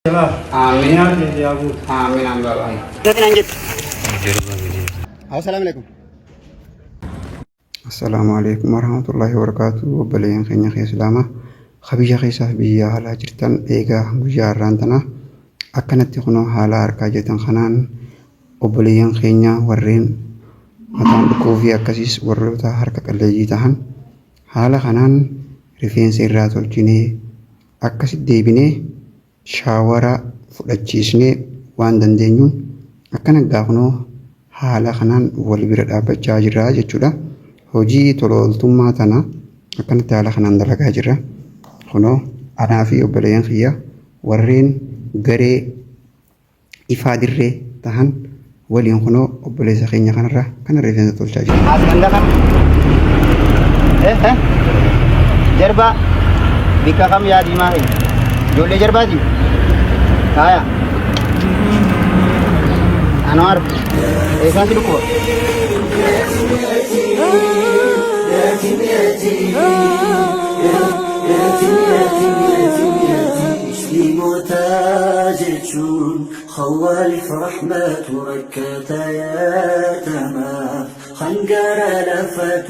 آمين آمين آمين. السلام عليكم ورحمة الله وبركاته. وبلين خينا خي سلامة خبيجة خي صاحبية على جرتان إيجا مجاران تنا أكنت تكونوا حالا أركاجتان خنان وبلين خينا ورين مطان بكوفي أكسيس ورلوتا حركة اللي تهان حالا خنان رفين سيرات الجني أكسيد ديبيني شاورا فلتشيسني وان دندينيون أكنا غاغنو حالا خنان والبرد أبجا جرا جتشودا hojii tololtummaa tana akkanatti haala kanaan dalagaa jirra. Kunoo anaa fi obboleeyyan kiyya warreen garee ifaa dirree tahan waliin kunoo obboleessa keenya kanarra kana rifeensa tolchaa jira. Asganda kam? Jarba bika kam yaadi maahi? Ijoollee jarbaati? Haaya. Anwar eessaati dhukkuba? خوالف رحمة ركتا يا تمام خنقر لفت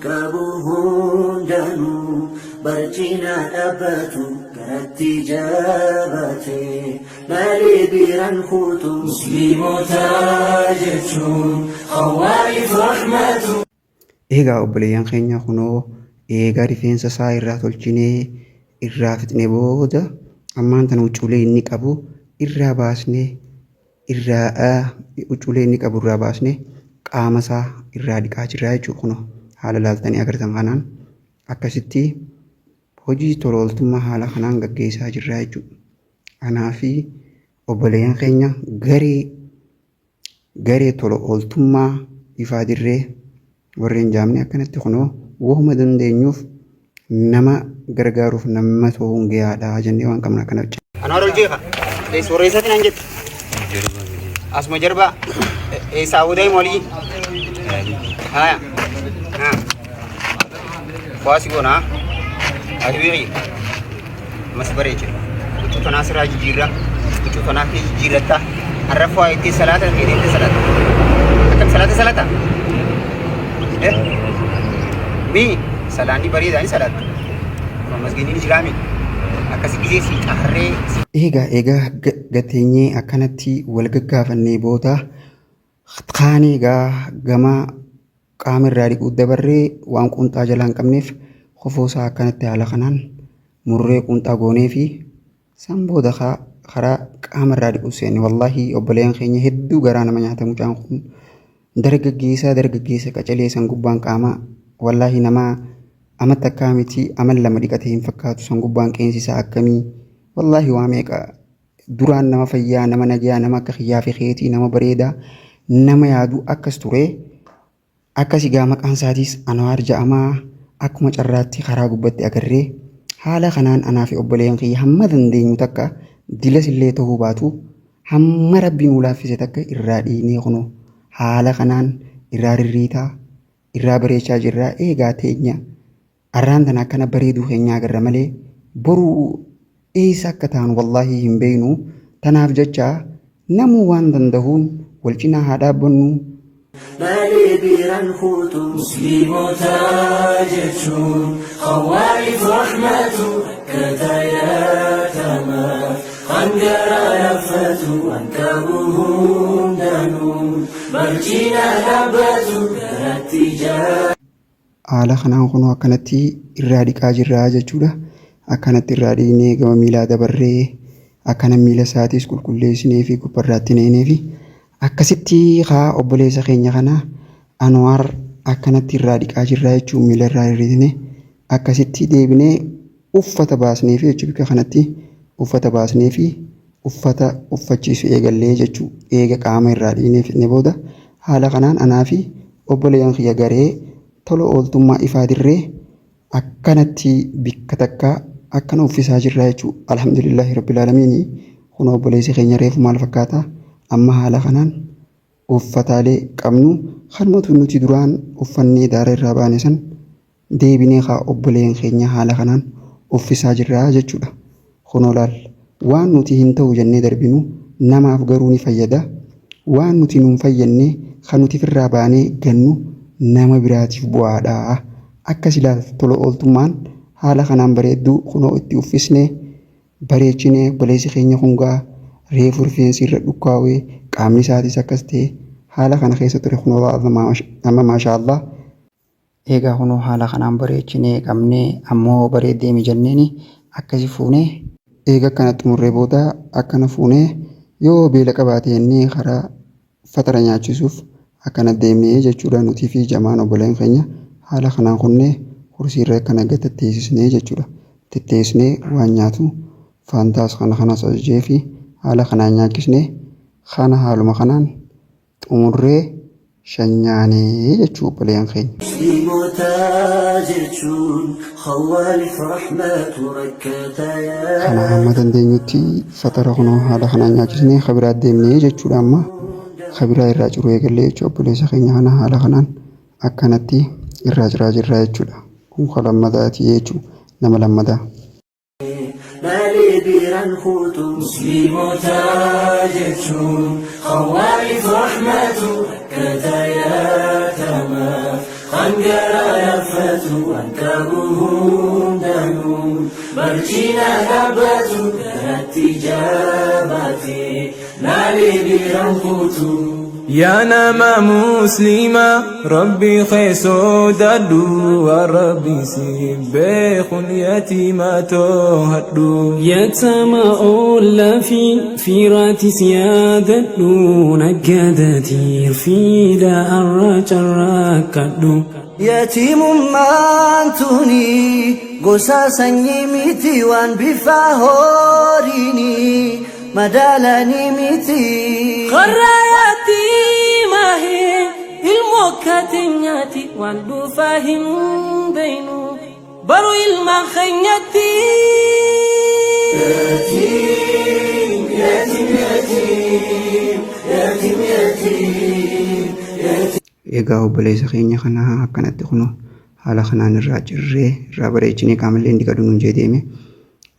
كابوهن دانو برجينا أبت كرت جابتي مالي بيران خوتو مسلم تاجتون خوالف رحمة. Eegaa obboleeyyan keenya kunoo eegaa rifeensa isaa irraa tolchinee irraa fixnee booda ammaan tana uccuulee inni qabu irraa baasnee uccuulee inni qabu irraa baasnee qaama isaa irraa dhiqaa jirra jechuudha. Kunoo haala laaltanii agartan kanaan akkasitti hojii tololtummaa haala kanaan gaggeessaa jirra jechuudha. Anaa fi obboleeyyan keenya garee tola ooltummaa ifaa dirree warreen jaamni akkanatti kunoo wahuma dandeenyuuf nama gargaaruuf nama ta'uun gahaadha jennee waan qabna kana jecha. Anwar Oljeeqa suurreessatiin an jette asuma jarbaa saawudee molii haya waasi goonaa adibirii mas bareeche utuu tonaa siraa jijjiirra utuu tonaa fi jijjiirratta arrafa waa itti salaata fiidinte salaata akkam salaata mi salaanni bareedaan salaatu masgiiniin islaamii akkasi gisee si qarree. Eegaa gateenyee akkanatti wal gaggaafannee booda kaanii egaa gama qaama irraa dhiquu dabarree waan qunxaa jalaa hin qabneef qofoosaa akkanatti haala kanaan murree qunxaa goonee fi san booda karaa qaama irraa dhiquu seenne wallaahi obboleeyyan keenya hedduu garaa nama nyaata mucaan kun dargaggeessa qacalee san gubbaan qaamaa wallaahi nama amata akka miti amal lama dhiqatee hin fakkaatu san gubbaan qeensisaa akkamii wallaahi waa meeqa duraan nama fayyaa nama nagaa nama akka xiyyaa fi keetii nama bareedaa nama yaadu akkas ture akkasi gaa maqaan isaatiis Anwaar ja'amaa akkuma carraatti karaa gubbatti agarree haala kanaan anaa fi obboleeyyan kiyya hamma dandeenyu takka dilas illee ta'uu baatu hamma rabbiin nu laaffise takka irraa dhiinee kunoo haala kanaan irraa rirriitaa irraa bareechaa jirraa. Eegaa teenya arraan tana akkana bareeduu keenya agarra malee boruu eessa akka taanu wallaahi hin beeknu. Tanaaf jecha namuu waan danda'uun wal cinaa haa dhaabbannu. مالي بيران خوتو مسلموتا جتشون خوالف رحمتو كتاياتما خنقرا لفتو انكبوهم دانون مرجينا لبتو كرتجا. Haala kanaan kunoo akkanatti irraa dhiqaa jirraa jechuudha. Akkanatti irraa dhiinee gama miilaa dabarree akkana miila isaatiis qulqulleessinee fi gubbarraatti neenee fi akkasitti haa obboleessa keenya kana Anwaar akkanatti irraa dhiqaa jirraa jechuun miila irraa hir'isne akkasitti deebinee uffata baasnee fi jechuudha. Bika kanatti uffata baasnee fi uffata uffachiisu eegallee jechuudha. Eega qaama irraa dhiinee fixne booda haala kanaan anaa fi obboleeyyan kiyya garee tola ooltummaa ifaa dirree akkanatti bikka takka akkana uffisaa jirraa jechuudha. Alhamdulillahi rabbil aalamiin. Kun obboleessi keenya reefu maal fakkaata? Amma haala kanaan uffataalee qabnu kanumatu nuti duraan uffannee daara irraa baane san deebinee haa obboleen keenya haala kanaan uffisaa jirraa jechuudha. Kunoo laal waan nuti hin ta'u jennee darbinu namaaf garuu ni fayyada. Waan nuti nuun fayyannee kan nuti firraa baanee gannu nama biraatiif bu'aadha. Akka silaa tola ooltummaan haala kanaan bareedduu kunoo itti uffisnee bareechinee obboleessi keenya kungaa reefu rifeensi irra dhukkaawee qaamni isaatis akkas ta'e haala kana keessa ture kunoo amma maashaallah. Egaa kunoo haala kanaan bareechinee qabnee ammoo bareeddee mijanneeni akkasi fuunee eega akkana xumurree booda akkana fuunee yoo beela qabaate jennee karaa fatara nyaachisuuf akkana deemnee jechuudha. Nutii fi jamaan obboleen keenya haala kanaan kunnee kursii irra akkana gad tetteessisnee jechuudha. Tetteessnee waan nyaatu faantaas kanas ajajee fi haala kanaan nyaachisnee kana haaluma kanaan xumurree shanyaanee jechuu obboleen keenya. Kana hamma dandeenyutti fatara kunoo haala kanaan nyaachisnee kabiraa deemnee jechuudha. Amma kabiraa irraa ciruu eegallee jechuudha. Obboleessa keenya kana haala kanaan akkanatti irraa ciraa jirra jechuudha. Kun kan lammadaati jechuudha. Nama lammadaa. biran hutu muslimota jechuun khawaalif rahmatu akkata yaatama hangara yaffatu ankabu hundanuu barjina dhabbatu garatti jabaate naali biran hutu يا نما مسلما ربي خيسو دادو وربي سيبخ يتيماتو هدو يتما أولا في راتي سيادتو نقادتي في دا الرجل يتيم مانتوني قساسا يميتي وان بفاهوريني مدالني ميتي قراياتي ماهي الموكاتنياتي واندو فاهم بينو برو المخنياتي يتيم يتيم يتيم يتيم يتيم egaa obboleessa keenya kana akkanatti kuno haala kanaan irraa cirree irraa bareechinee qaamallee inni gadu nuun jedhame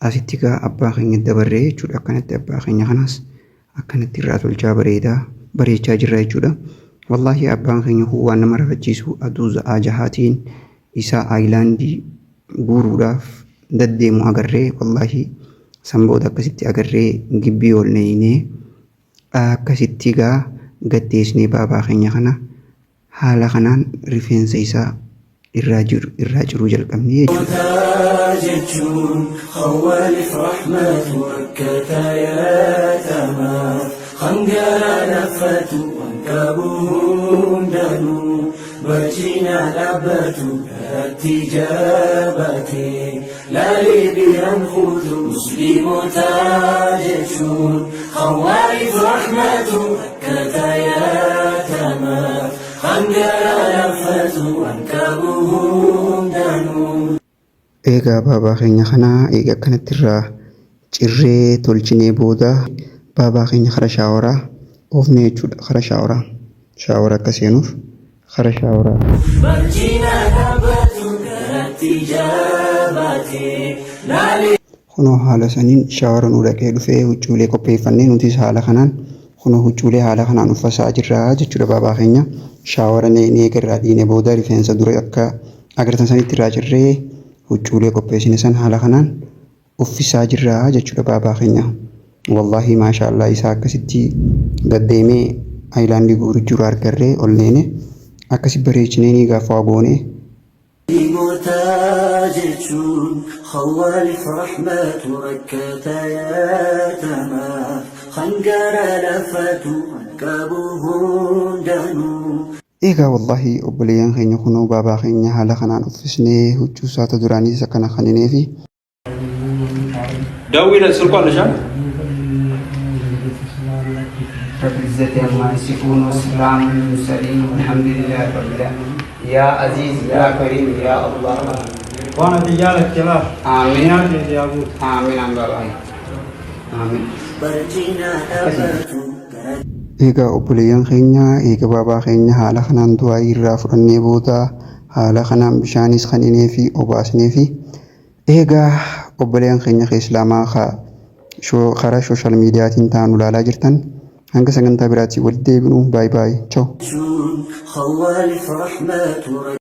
asitti gaa abbaa keenya dabarree jechuudha. Akkanatti abbaa keenya kanas akkanatti irraa tolchaa bareechaa jirra jechuudha. Wallaahi abbaan keenya waan nama rafachiisu aduu za'aa jahaatiin isaa aayilaandii guuruudhaaf deddeemu agarree wallaahi sanbooda akkasitti agarree gibbii oolnee akkasitti gaa gaddeesnee baabaa keenya kana haala kanaan rifeensa isaa irraa jiruu jalqabnee jechuudha. خوالف رحمة وكتاياتما خنجر لفت وانكبهم دنو برجينا لبت التجابتي لا لبيران خذ مسلم تاجشون خوالف رحمة وكتاياتما خنجر لفت وانكبهم دنو egaa baabaa keenya kana egaa akkanatti irraa cirree tolchinee booda baabaa keenya kara shaaworaa oofne jechuudha. Kara shaawora akka seenuuf kara shaaworaa kunoo haala saniin shaawora nu dhaqee dhufee huccuulee qopheeffannee nutis haala kanaan kunoo huccuulee haala kanaan uffasaa jirra jechuudha. Baabaa keenya shaawora neenee garraa dhiine booda rifeensa dura akka agartan sanitti irraa cirree huccuulee qopheessine san haala kanaan uffisaa jirra jechuudha baabaa keenya. Wallaahi maashaallah isaa akkasitti gaddeemee aayilaandii guuru jiru argarree olneene akkasi bareechinee ni gaafa goone. خوالف رحمة وكتاياتما خنجر لفت وانكبهم دنو egaa wallaahi obboleeyyan keenya kunoo baabaa keenya haala kanaan uffisnee huccuu isaata duraanii isa kana kaninee fi داوي سلكوا علشان رب العزة عما يصفون والسلام على المرسلين والحمد لله رب العالمين. يا عزيز يا كريم يا الله. وانا تجارة كلام آمين يا ابو آمين عم بابا آمين. برجينا أبتو egaa obboleeyyan keenya eega baabaa keenya haala kanaan du'aa irraa fudhannee booda haala kanaan bishaanis kaninee fi obaasnee fi egaa obboleeyyan keenya islaamaa ka karaa sooshaal miidiyaatiin ta'an ulaalaa jirtan hanga sagantaa biraatti walitti deebinu baay baay. Ciao. خوالف رحمة